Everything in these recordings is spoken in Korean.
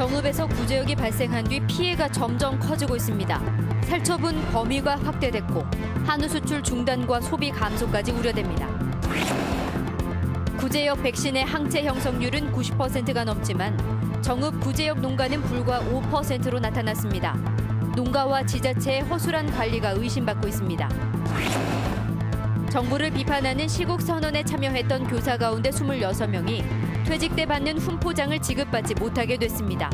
정읍에서 구제역이 발생한 뒤 피해가 점점 커지고 있습니다. 살처분 범위가 확대됐고 한우 수출 중단과 소비 감소까지 우려됩니다. 구제역 백신의 항체 형성률은 90%가 넘지만 정읍 구제역 농가는 불과 5%로 나타났습니다. 농가와 지자체의 허술한 관리가 의심받고 있습니다. 정부를 비판하는 시국선언에 참여했던 교사 가운데 26명이 퇴직 때 받는 훈포장을 지급받지 못하게 됐습니다.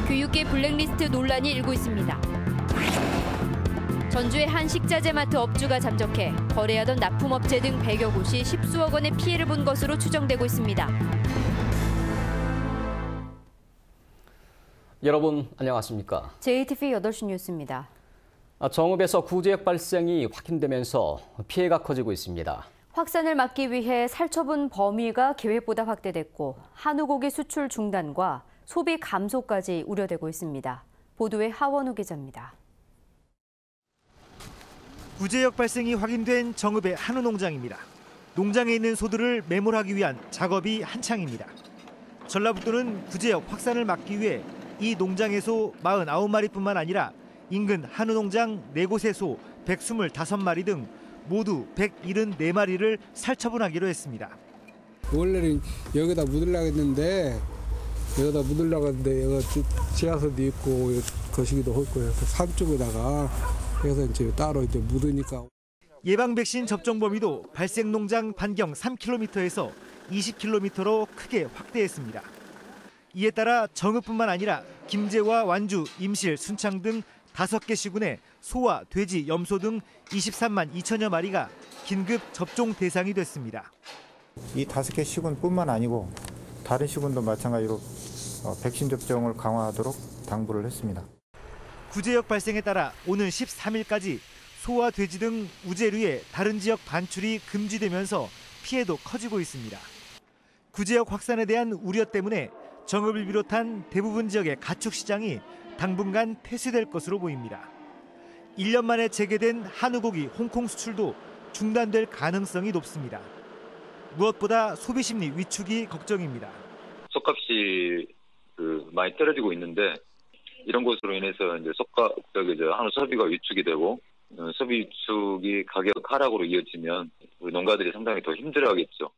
교육계 블랙리스트 논란이 일고 있습니다. 전주의 한 식자재마트 업주가 잠적해 거래하던 납품업체 등 100여 곳이 십수억 원의 피해를 본 것으로 추정되고 있습니다. 여러분 안녕하십니까? JTV 8시 뉴스입니다. 정읍에서 구제역 발생이 확인되면서 피해가 커지고 있습니다. 확산을 막기 위해 살처분 범위가 계획보다 확대됐고 한우고기 수출 중단과 소비 감소까지 우려되고 있습니다. 보도에 하원우 기자입니다. 구제역 발생이 확인된 정읍의 한우 농장입니다. 농장에 있는 소들을 매몰하기 위한 작업이 한창입니다. 전라북도는 구제역 확산을 막기 위해 이 농장의 소 49마리뿐만 아니라 인근 한우 농장 4곳의 소 125마리 등 모두 174마리를 살처분하기로 했습니다. 원래는 여기다 묻으려고 했는데 여기 지하수도 있고 거시기도 했고 해서 산 쪽에다가 그래서 이제 따로 이제 묻으니까. 예방 백신 접종 범위도 발생 농장 반경 3km에서 20km로 크게 확대했습니다. 이에 따라 정읍뿐만 아니라 김제와 완주, 임실, 순창 등 5개 시군의 소와 돼지, 염소 등 23만 2천여 마리가 긴급 접종 대상이 됐습니다. 이 5개 시군뿐만 아니고 다른 시군도 마찬가지로 백신 접종을 강화하도록 당부를 했습니다. 구제역 발생에 따라 오는 13일까지 소와 돼지 등 우제류의 다른 지역 반출이 금지되면서 피해도 커지고 있습니다. 구제역 확산에 대한 우려 때문에 정읍을 비롯한 대부분 지역의 가축 시장이 당분간 폐쇄될 것으로 보입니다. 1년 만에 재개된 한우고기 홍콩 수출도 중단될 가능성이 높습니다. 무엇보다 소비 심리 위축이 걱정입니다. 속값이 많이 떨어지고 있는데 이런 것으로 인해서 이제 한우 소비가 위축이 되고 소비 위축이 가격 하락으로 이어지면 우리 농가들이 상당히 더 힘들어하겠죠.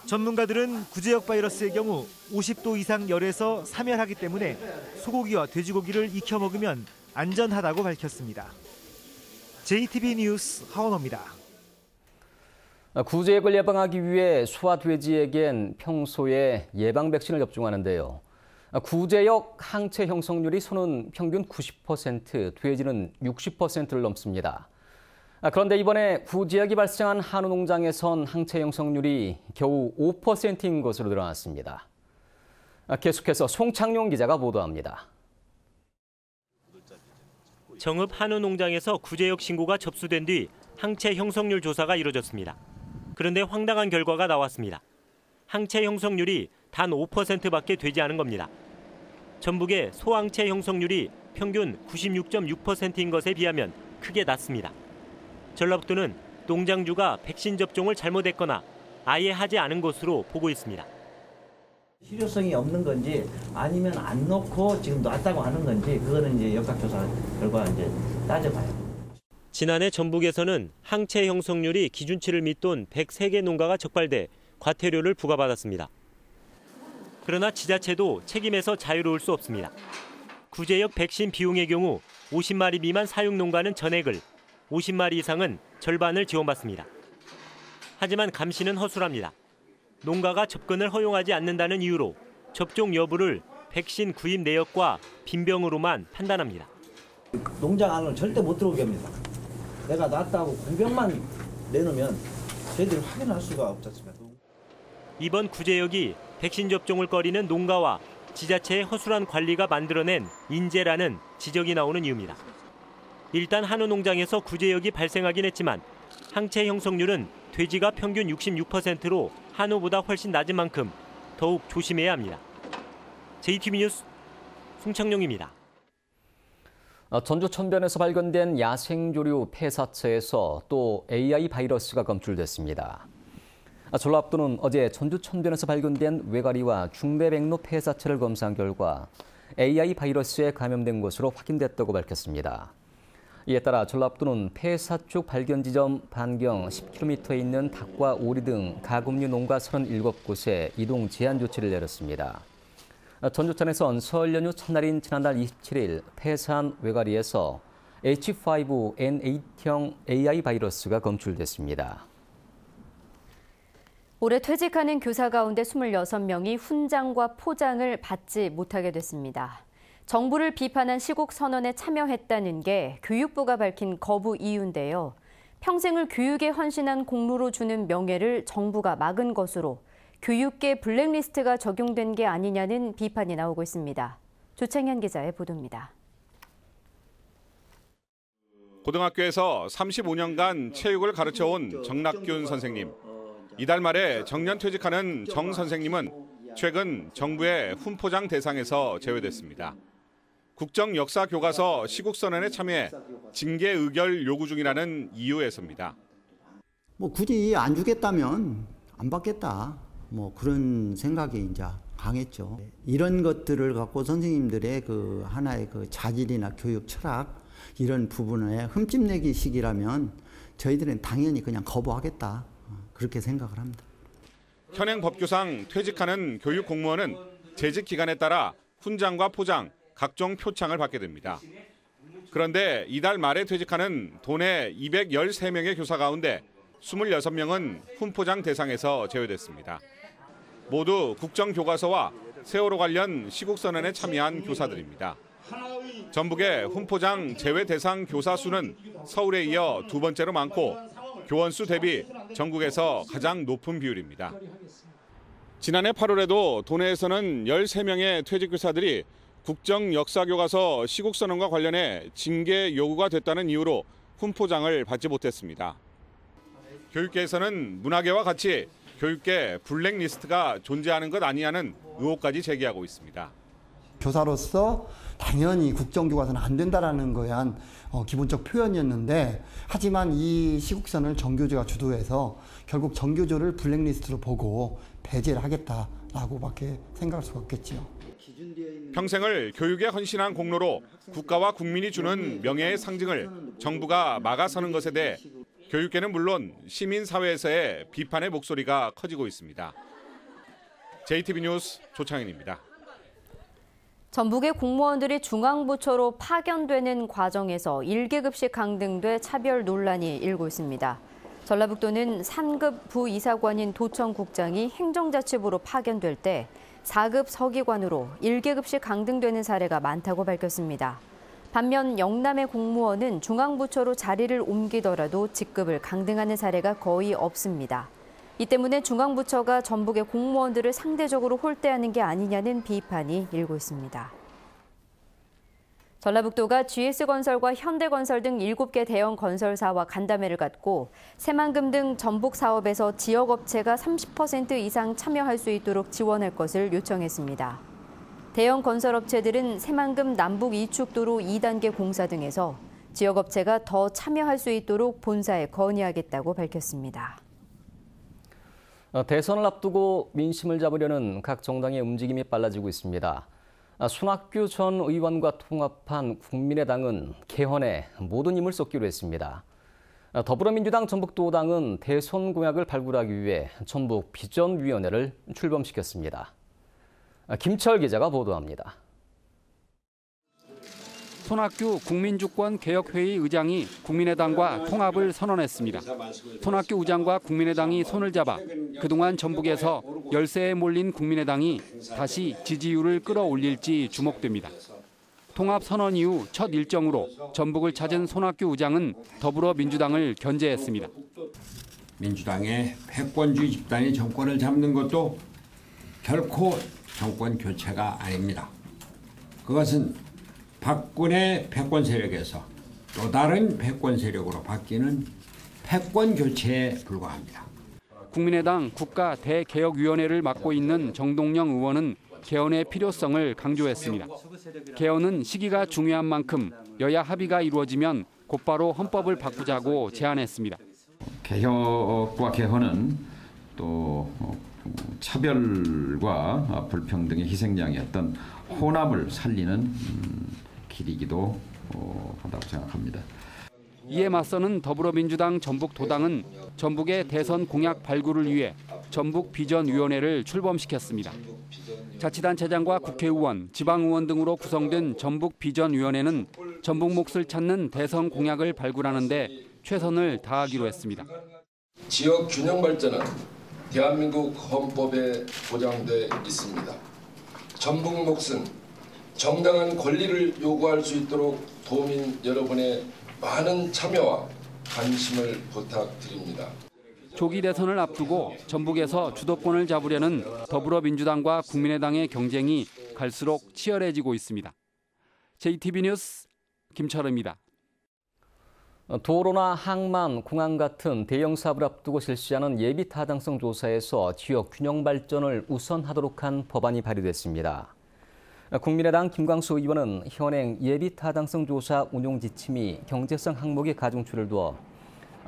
전문가들은 구제역 바이러스의 경우 50도 이상 열에서 사멸하기 때문에 소고기와 돼지고기를 익혀 먹으면 안전하다고 밝혔습니다. JTB 뉴스 하원호입니다. 구제역을 예방하기 위해 소와 돼지에겐 평소에 예방 백신을 접종하는데요. 구제역 항체 형성률이 소는 평균 90%, 돼지는 60%를 넘습니다. 그런데 이번에 구제역이 발생한 한우 농장에선 항체 형성률이 겨우 5%인 것으로 드러났습니다. 계속해서 송창용 기자가 보도합니다. 정읍 한우 농장에서 구제역 신고가 접수된 뒤 항체 형성률 조사가 이루어졌습니다. 그런데 황당한 결과가 나왔습니다. 항체 형성률이 단 5%밖에 되지 않은 겁니다. 전북의 소항체 형성률이 평균 96.6%인 것에 비하면 크게 낮습니다. 전라북도는 농장주가 백신 접종을 잘못했거나 아예 하지 않은 것으로 보고 있습니다. 실효성이 없는 건지 아니면 안 넣고 지금 놨다고 하는 건지 그거는 이제 역학조사 결과 이제 따져봐요. 지난해 전북에서는 항체 형성률이 기준치를 밑돈 103개 농가가 적발돼 과태료를 부과받았습니다. 그러나 지자체도 책임에서 자유로울 수 없습니다. 구제역 백신 비용의 경우 50마리 미만 사육 농가는 전액을, 50마리 이상은 절반을 지원받습니다. 하지만 감시는 허술합니다. 농가가 접근을 허용하지 않는다는 이유로 접종 여부를 백신 구입 내역과 빈병으로만 판단합니다. 농장 안으로 절대 못 들어오게 합니다. 내가 놨다고 공병만 내놓으면 저희들이 확인할 수가 없지 않습니까? 이번 구제역이 백신 접종을 꺼리는 농가와 지자체의 허술한 관리가 만들어낸 인재라는 지적이 나오는 이유입니다. 일단 한우 농장에서 구제역이 발생하긴 했지만 항체 형성률은 돼지가 평균 66%로 한우보다 훨씬 낮은 만큼 더욱 조심해야 합니다. JTB 뉴스 송창용입니다. 전주 천변에서 발견된 야생조류 폐사체에서 또 AI 바이러스가 검출됐습니다. 전라북도는 어제 전주천변에서 발견된 외가리와 중대백로 폐사체를 검사한 결과 AI 바이러스에 감염된 것으로 확인됐다고 밝혔습니다. 이에 따라 전라북도는 폐사 쪽 발견 지점 반경 10km에 있는 닭과 오리 등 가금류 농가 37곳에 이동 제한 조치를 내렸습니다. 전주천에선 설 연휴 첫날인 지난달 27일 폐사한 외가리에서 H5N8형 AI 바이러스가 검출됐습니다. 올해 퇴직하는 교사 가운데 26명이 훈장과 포장을 받지 못하게 됐습니다. 정부를 비판한 시국 선언에 참여했다는 게 교육부가 밝힌 거부 이유인데요. 평생을 교육에 헌신한 공로로 주는 명예를 정부가 막은 것으로 교육계 블랙리스트가 적용된 게 아니냐는 비판이 나오고 있습니다. 조창현 기자의 보도입니다. 고등학교에서 35년간 체육을 가르쳐온 정낙균 선생님. 이달 말에 정년 퇴직하는 정 선생님은 최근 정부의 훈포장 대상에서 제외됐습니다. 국정역사교과서 시국선언에 참여해 징계 의결 요구 중이라는 이유에서입니다. 굳이 안 주겠다면 안 받겠다. 그런 생각이 이제 강했죠. 이런 것들을 갖고 선생님들의 그 하나의 그 자질이나 교육 철학 이런 부분에 흠집내기식이라면 저희들은 당연히 그냥 거부하겠다. 그렇게 생각을 합니다. 현행 법규상 퇴직하는 교육 공무원은 재직 기간에 따라 훈장과 포장, 각종 표창을 받게 됩니다. 그런데 이달 말에 퇴직하는 도내 213명의 교사 가운데 26명은 훈포장 대상에서 제외됐습니다. 모두 국정교과서와 세월호 관련 시국선언에 참여한 교사들입니다. 전북의 훈포장 제외 대상 교사 수는 서울에 이어 두 번째로 많고 교원 수 대비 전국에서 가장 높은 비율입니다. 지난해 8월에도 도내에서는 13명의 퇴직교사들이 국정역사교과서 시국선언과 관련해 징계 요구가 됐다는 이유로 훈포장을 받지 못했습니다. 교육계에서는 문화계와 같이 교육계 블랙리스트가 존재하는 것 아니냐는 의혹까지 제기하고 있습니다. 교사로서 당연히 국정교과서는 안 된다라는 거에 한 기본적 표현이었는데 하지만 이 시국선언을 정교조가 주도해서 결국 정교조를 블랙리스트로 보고 배제를 하겠다라고밖에 생각할 수가 없겠지요. 평생을 교육에 헌신한 공로로 국가와 국민이 주는 명예의 상징을 정부가 막아서는 것에 대해 교육계는 물론 시민사회에서의 비판의 목소리가 커지고 있습니다. JTB 뉴스 조창현입니다. 전북의 공무원들이 중앙부처로 파견되는 과정에서 1계급씩 강등돼 차별 논란이 일고 있습니다. 전라북도는 3급 부이사관인 도청국장이 행정자치부로 파견될 때 4급 서기관으로 1계급씩 강등되는 사례가 많다고 밝혔습니다. 반면 영남의 공무원은 중앙부처로 자리를 옮기더라도 직급을 강등하는 사례가 거의 없습니다. 이 때문에 중앙부처가 전북의 공무원들을 상대적으로 홀대하는 게 아니냐는 비판이 일고 있습니다. 전라북도가 GS건설과 현대건설 등 7개 대형 건설사와 간담회를 갖고 새만금 등 전북 사업에서 지역업체가 30% 이상 참여할 수 있도록 지원할 것을 요청했습니다. 대형 건설업체들은 새만금 남북 이축도로 2단계 공사 등에서 지역업체가 더 참여할 수 있도록 본사에 건의하겠다고 밝혔습니다. 대선을 앞두고 민심을 잡으려는 각 정당의 움직임이 빨라지고 있습니다. 손학규 전 의원과 통합한 국민의당은 개헌에 모든 힘을 쏟기로 했습니다. 더불어민주당 전북도당은 대선 공약을 발굴하기 위해 전북 비전위원회를 출범시켰습니다. 김철 기자가 보도합니다. 손학규 국민주권개혁회의 의장이 국민의당과 통합을 선언했습니다. 손학규 의장과 국민의당이 손을 잡아 그동안 전북에서 열세에 몰린 국민의당이 다시 지지율을 끌어올릴지 주목됩니다. 통합 선언 이후 첫 일정으로 전북을 찾은 손학규 의장은 더불어민주당을 견제했습니다. 민주당의 패권주의 집단이 정권을 잡는 것도 결코 정권 교체가 아닙니다. 그것은 박근혜 패권 세력에서 또 다른 패권 세력으로 바뀌는 패권 교체에 불과합니다. 국민의당 국가대개혁위원회를 맡고 있는 정동영 의원은 개헌의 필요성을 강조했습니다. 개헌은 시기가 중요한 만큼 여야 합의가 이루어지면 곧바로 헌법을 바꾸자고 제안했습니다. 개혁과 개헌은 또 차별과 불평등의 희생양의 어떤 혼합을 살리는 길이기도 하다고 생각합니다. 이에 맞서는 더불어민주당 전북도당은 전북의 대선 공약 발굴을 위해 전북비전위원회를 출범시켰습니다. 자치단체장과 국회의원, 지방의원 등으로 구성된 전북비전위원회는 전북 몫을 찾는 대선 공약을 발굴하는 데 최선을 다하기로 했습니다. 지역 균형 발전은 대한민국 헌법에 보장돼 있습니다. 전북 몫은 정당한 권리를 요구할 수 있도록 도민 여러분의 많은 참여와 관심을 부탁드립니다. 조기 대선을 앞두고 전북에서 주도권을 잡으려는 더불어민주당과 국민의당의 경쟁이 갈수록 치열해지고 있습니다. JTB 뉴스 김철우입니다. 도로나 항만, 공항 같은 대형 사업을 앞두고 실시하는 예비 타당성 조사에서 지역 균형 발전을 우선하도록 한 법안이 발의됐습니다. 국민의당 김광수 의원은 현행 예비 타당성 조사 운용 지침이 경제성 항목의 가중치를 두어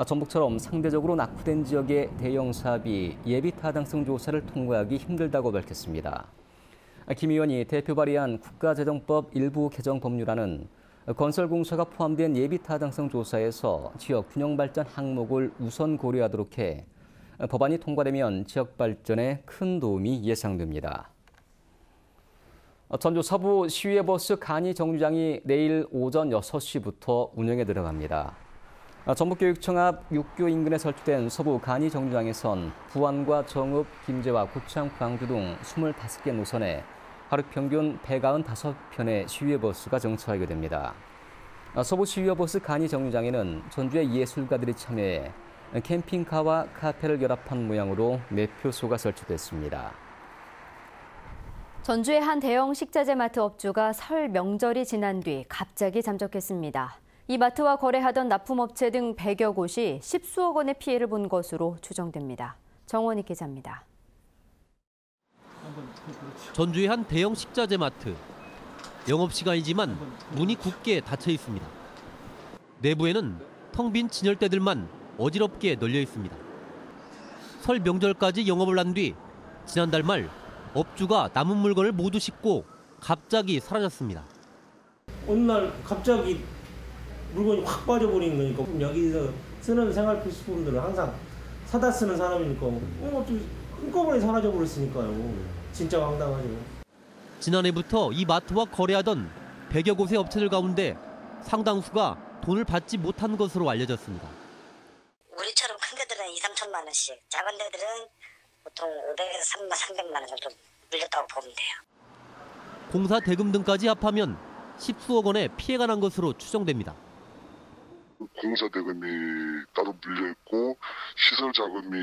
전북처럼 상대적으로 낙후된 지역의 대형 사업이 예비 타당성 조사를 통과하기 힘들다고 밝혔습니다. 김 의원이 대표 발의한 국가재정법 일부 개정 법률안은 건설공사가 포함된 예비 타당성 조사에서 지역 균형 발전 항목을 우선 고려하도록 해 법안이 통과되면 지역 발전에 큰 도움이 예상됩니다. 전주 서부 시외버스 간이 정류장이 내일 오전 6시부터 운영에 들어갑니다. 전북교육청 앞 육교 인근에 설치된 서부 간이 정류장에선 부안과 정읍, 김제와 고창, 광주 등 25개 노선에 하루 평균 195편의 시외버스가 정차하게 됩니다. 서부 시외버스 간이 정류장에는 전주의 예술가들이 참여해 캠핑카와 카페를 결합한 모양으로 매표소가 설치됐습니다. 전주의 한 대형 식자재 마트 업주가 설 명절이 지난 뒤 갑자기 잠적했습니다. 이 마트와 거래하던 납품업체 등 100여 곳이 10수억 원의 피해를 본 것으로 추정됩니다. 정원희 기자입니다. 전주의 한 대형 식자재 마트. 영업시간이지만 문이 굳게 닫혀 있습니다. 내부에는 텅 빈 진열대들만 어지럽게 널려 있습니다. 설 명절까지 영업을 한 뒤 지난달 말 업주가 남은 물건을 모두 싣고 갑자기 사라졌습니다. 어느 날 갑자기 물건이 확 빠져버린 거니까 여기서 쓰는 생활 필수품들을 항상 사다 쓰는 사람이니까 어떻게 한꺼번에 사라져버렸으니까요. 진짜 황당하죠. 지난해부터 이 마트와 거래하던 100여 곳의 업체들 가운데 상당수가 돈을 받지 못한 것으로 알려졌습니다. 우리처럼 큰 데들은 2, 3천만 원씩, 작은 데들은 보통 500에서 300만 원 정도 물렸다고 보면 돼요. 공사 대금 등까지 합하면 10수억 원의 피해가 난 것으로 추정됩니다. 공사 대금이 따로 물려있고 시설 자금이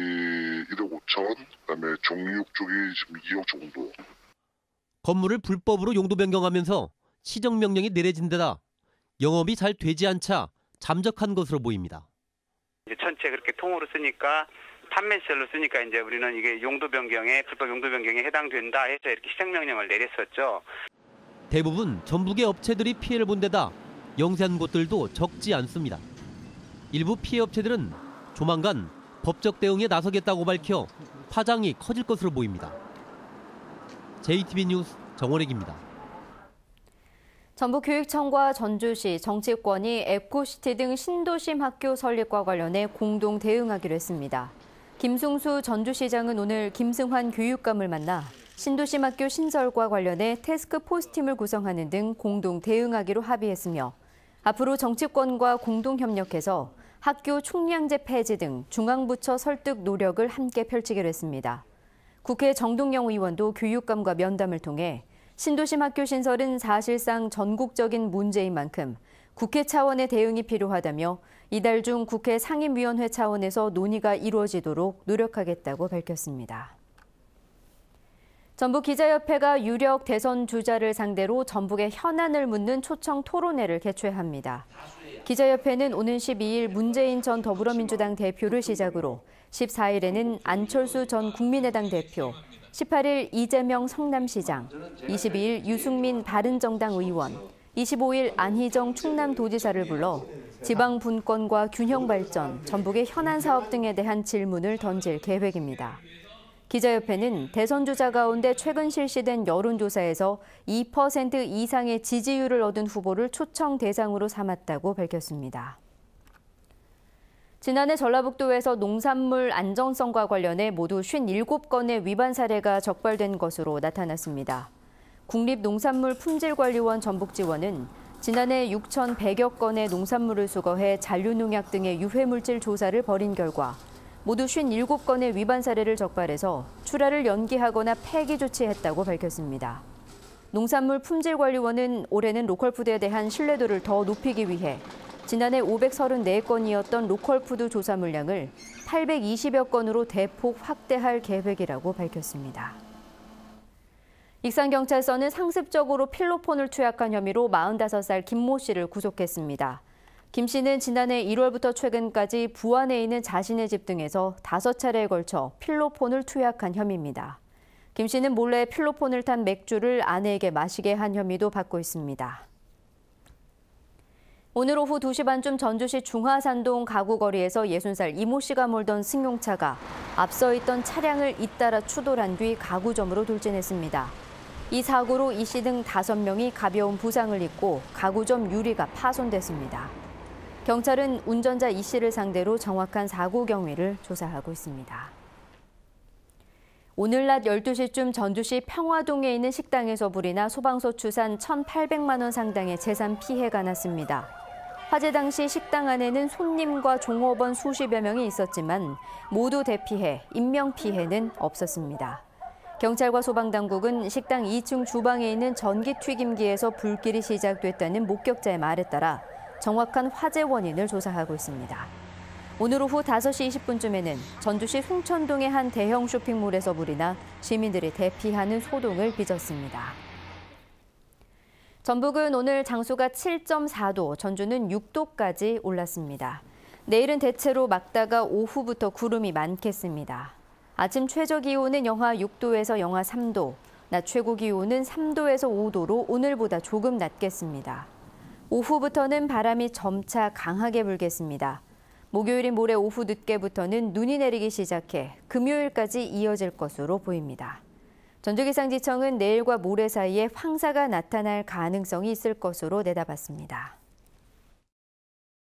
1억 5천, 그다음에 종육 쪽이 지금 2억 정도. 건물을 불법으로 용도 변경하면서 시정 명령이 내려진 데다 영업이 잘 되지 않자 잠적한 것으로 보입니다. 이제 전체 그렇게 통으로 쓰니까 판매 시설로 쓰니까 이제 우리는 이게 용도 변경에 불법 용도 변경에 해당된다 해서 이렇게 시정 명령을 내렸었죠. 대부분 전북의 업체들이 피해를 본 데다 영세한 곳들도 적지 않습니다. 일부 피해 업체들은 조만간 법적 대응에 나서겠다고 밝혀 파장이 커질 것으로 보입니다. JTB 뉴스 정원익입니다. 전북교육청과 전주시, 정치권이 에코시티 등 신도심 학교 설립과 관련해 공동 대응하기로 했습니다. 김승수 전주시장은 오늘 김승환 교육감을 만나 신도심 학교 신설과 관련해 태스크포스팀을 구성하는 등 공동 대응하기로 합의했으며 앞으로 정치권과 공동 협력해서 학교 총량제 폐지 등 중앙부처 설득 노력을 함께 펼치기로 했습니다. 국회 정동영 의원도 교육감과 면담을 통해 신도심 학교 신설은 사실상 전국적인 문제인 만큼 국회 차원의 대응이 필요하다며 이달 중 국회 상임위원회 차원에서 논의가 이루어지도록 노력하겠다고 밝혔습니다. 전북기자협회가 유력 대선 주자를 상대로 전북의 현안을 묻는 초청 토론회를 개최합니다. 기자협회는 오는 12일 문재인 전 더불어민주당 대표를 시작으로 14일에는 안철수 전 국민의당 대표, 18일 이재명 성남시장, 22일 유승민 바른정당 의원, 25일 안희정 충남도지사를 불러 지방 분권과 균형 발전, 전북의 현안 사업 등에 대한 질문을 던질 계획입니다. 기자협회는 대선 주자 가운데 최근 실시된 여론조사에서 2% 이상의 지지율을 얻은 후보를 초청 대상으로 삼았다고 밝혔습니다. 지난해 전라북도에서 농산물 안전성과 관련해 모두 57건의 위반 사례가 적발된 것으로 나타났습니다. 국립농산물품질관리원 전북지원은 지난해 6,100여 건의 농산물을 수거해 잔류농약 등의 유해물질 조사를 벌인 결과 모두 57건의 위반 사례를 적발해서 출하를 연기하거나 폐기 조치했다고 밝혔습니다. 농산물품질관리원은 올해는 로컬푸드에 대한 신뢰도를 더 높이기 위해 지난해 534건이었던 로컬푸드 조사 물량을 820여 건으로 대폭 확대할 계획이라고 밝혔습니다. 익산경찰서는 상습적으로 필로폰을 투약한 혐의로 45살 김모 씨를 구속했습니다. 김 씨는 지난해 1월부터 최근까지 부안에 있는 자신의 집 등에서 5차례에 걸쳐 필로폰을 투약한 혐의입니다. 김 씨는 몰래 필로폰을 탄 맥주를 아내에게 마시게 한 혐의도 받고 있습니다. 오늘 오후 2시 반쯤 전주시 중화산동 가구거리에서 60살 이모 씨가 몰던 승용차가 앞서 있던 차량을 잇따라 추돌한 뒤 가구점으로 돌진했습니다. 이 사고로 이 씨 등 5명이 가벼운 부상을 입고 가구점 유리가 파손됐습니다. 경찰은 운전자 이 씨를 상대로 정확한 사고 경위를 조사하고 있습니다. 오늘 낮 12시쯤 전주시 평화동에 있는 식당에서 불이 나 소방서 추산 1,800만 원 상당의 재산 피해가 났습니다. 화재 당시 식당 안에는 손님과 종업원 수십여 명이 있었지만 모두 대피해 인명 피해는 없었습니다. 경찰과 소방당국은 식당 2층 주방에 있는 전기튀김기에서 불길이 시작됐다는 목격자의 말에 따라 정확한 화재 원인을 조사하고 있습니다. 오늘 오후 5시 20분쯤에는 전주시 송천동의 한 대형 쇼핑몰에서 불이 나 시민들이 대피하는 소동을 빚었습니다. 전북은 오늘 장수가 7.4도, 전주는 6도까지 올랐습니다. 내일은 대체로 맑다가 오후부터 구름이 많겠습니다. 아침 최저 기온은 영하 6도에서 영하 3도, 낮 최고 기온은 3도에서 5도로 오늘보다 조금 낮겠습니다. 오후부터는 바람이 점차 강하게 불겠습니다. 목요일인 모레 오후 늦게부터는 눈이 내리기 시작해 금요일까지 이어질 것으로 보입니다. 전주기상지청은 내일과 모레 사이에 황사가 나타날 가능성이 있을 것으로 내다봤습니다.